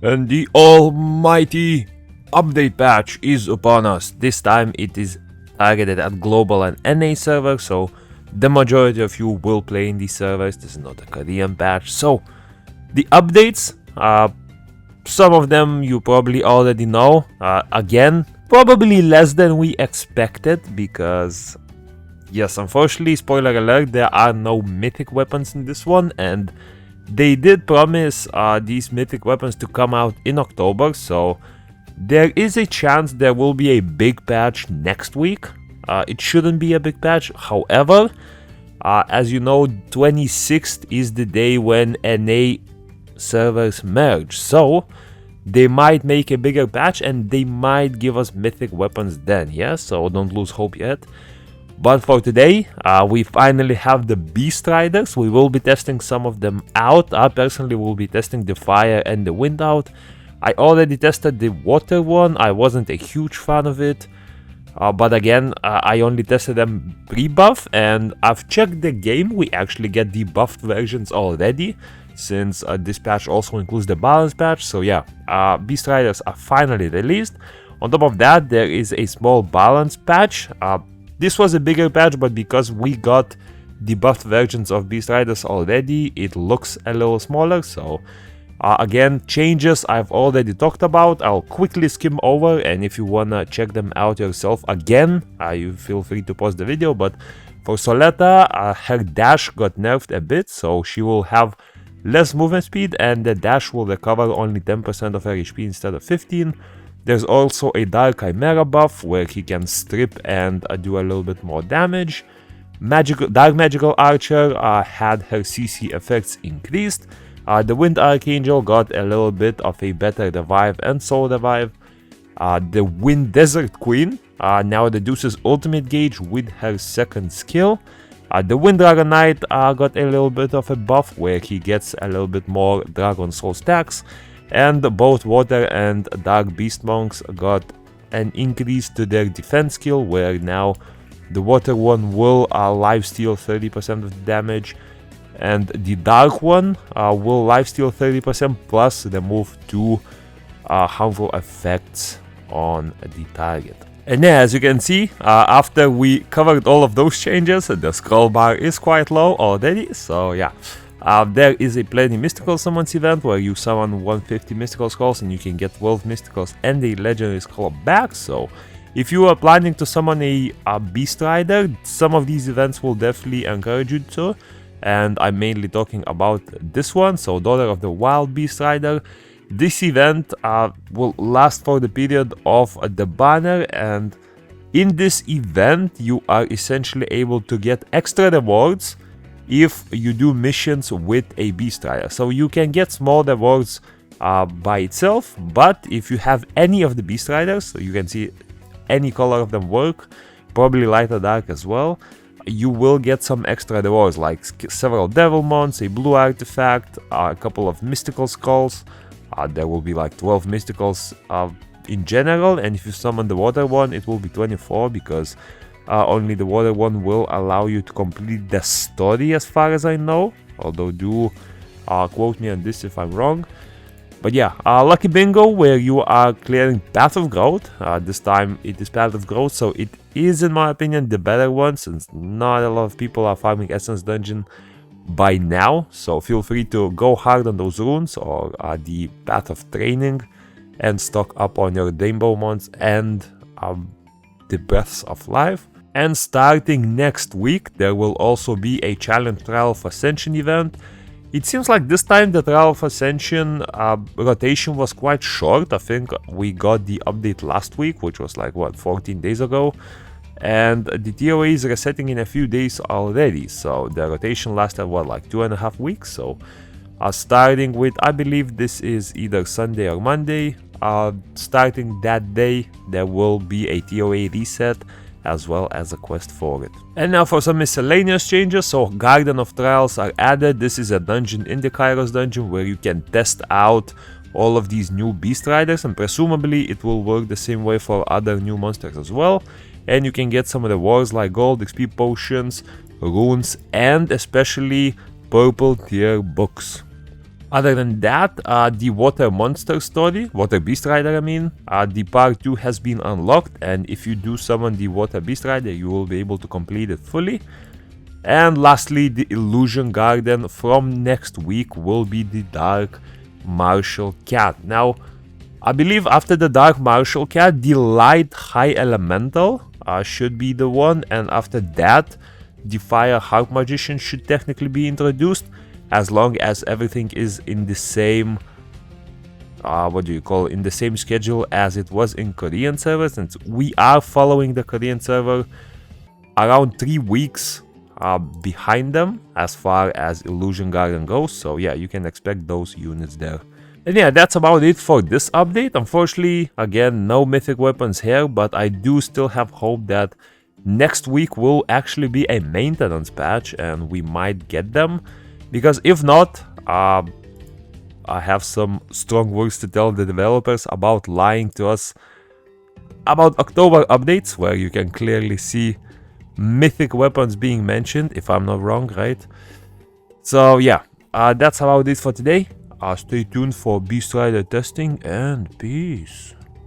And the almighty update patch is upon us. This time it is targeted at global and NA servers, so the majority of you will play in these servers. This is not a Korean patch. So the updates, some of them you probably already know. Again, probably less than we expected because, yes, unfortunately, spoiler alert, there are no mythic weapons in this one, and they did promise these mythic weapons to come out in October, so there is a chance there will be a big patch next week. It shouldn't be a big patch, however, as you know, 26th is the day when NA servers merge, so they might make a bigger patch and they might give us mythic weapons then, yeah? So don't lose hope yet. But for today, we finally have the Beast Riders. We will be testing some of them out. I personally will be testing the fire and the wind out. I already tested the water one. I wasn't a huge fan of it. But again, I only tested them pre-buff, and I've checked the game. We actually get the buffed versions already, since this patch also includes the balance patch. So yeah, Beast Riders are finally released. On top of that, there is a small balance patch. This was a bigger patch, but because we got the buffed versions of Beast Riders already, it looks a little smaller. So again, changes I've already talked about. I'll quickly skim over, and if you wanna check them out yourself again, you feel free to pause the video. But for Soletta, her dash got nerfed a bit, so she will have less movement speed, and the dash will recover only 10% of her HP instead of 15. There's also a Dark Chimera buff where he can strip and do a little bit more damage. Dark Magical Archer had her CC effects increased. The Wind Archangel got a little bit of a better revive and soul revive. The Wind Desert Queen now reduces ultimate gauge with her second skill. The Wind Dragon Knight got a little bit of a buff where he gets a little bit more Dragon Soul stacks. And both Water and Dark Beast Monks got an increase to their defense skill, where now the Water one will lifesteal 30% of the damage, and the Dark one will lifesteal 30% plus remove 2 harmful effects on the target. And yeah, as you can see, after we covered all of those changes, the scroll bar is quite low already, so yeah. There is a Plenty Mystical Summons event where you summon 150 Mystical Skulls and you can get 12 Mysticals and a Legendary Skull back. So if you are planning to summon a Beast Rider, some of these events will definitely encourage you to. And I'm mainly talking about this one, so Daughter of the Wild Beast Rider. This event will last for the period of the banner, and in this event you are essentially able to get extra rewards if you do missions with a Beast Rider. So you can get small rewards by itself, but if you have any of the Beast Riders, so you can see any color of them work, probably light or dark as well, you will get some extra rewards like several Devil Mons, a blue artifact, a couple of Mystical Skulls. There will be like 12 Mysticals in general, and if you summon the Water one, it will be 24 because only the Water one will allow you to complete the story as far as I know, although do quote me on this if I'm wrong. But yeah, Lucky Bingo, where you are clearing Path of Growth. This time it is Path of Growth, so it is in my opinion the better one, since not a lot of people are farming Essence Dungeon by now. So feel free to go hard on those runes or the Path of Training and stock up on your Rainbow Mons and the Breaths of Life. And starting next week, there will also be a Challenge Trial of Ascension event. It seems like this time the Trial of Ascension rotation was quite short. I think we got the update last week, which was like, what, 14 days ago? And the TOA is resetting in a few days already. So the rotation lasted, what, like 2.5 weeks? So starting with, I believe this is either Sunday or Monday. Starting that day, there will be a TOA reset, as well as a quest for it. And now for some miscellaneous changes. So Garden of Trials are added. This is a dungeon in the Caiross dungeon where you can test out all of these new Beast Riders, and presumably it will work the same way for other new monsters as well. And you can get some rewards like gold, XP potions, runes, and especially purple tier books. Other than that, the water monster story, water beast rider I mean, the part 2 has been unlocked, and if you do summon the water beast rider, you will be able to complete it fully. And lastly, the illusion garden from next week will be the dark martial cat. Now, I believe after the dark martial cat, the light high elemental should be the one, and after that, the fire harp magician should technically be introduced, as long as everything is in the same in the same schedule as it was in Korean server, since we are following the Korean server around 3 weeks behind them as far as illusion garden goes. So yeah, you can expect those units there. And yeah, that's about it for this update. Unfortunately, again, no mythic weapons here, but I do still have hope that next week will actually be a maintenance patch and we might get them. Because if not, I have some strong words to tell the developers about lying to us about October updates, where you can clearly see mythic weapons being mentioned, if I'm not wrong, right? So yeah, that's about it for today. Stay tuned for Beast Rider testing, and peace.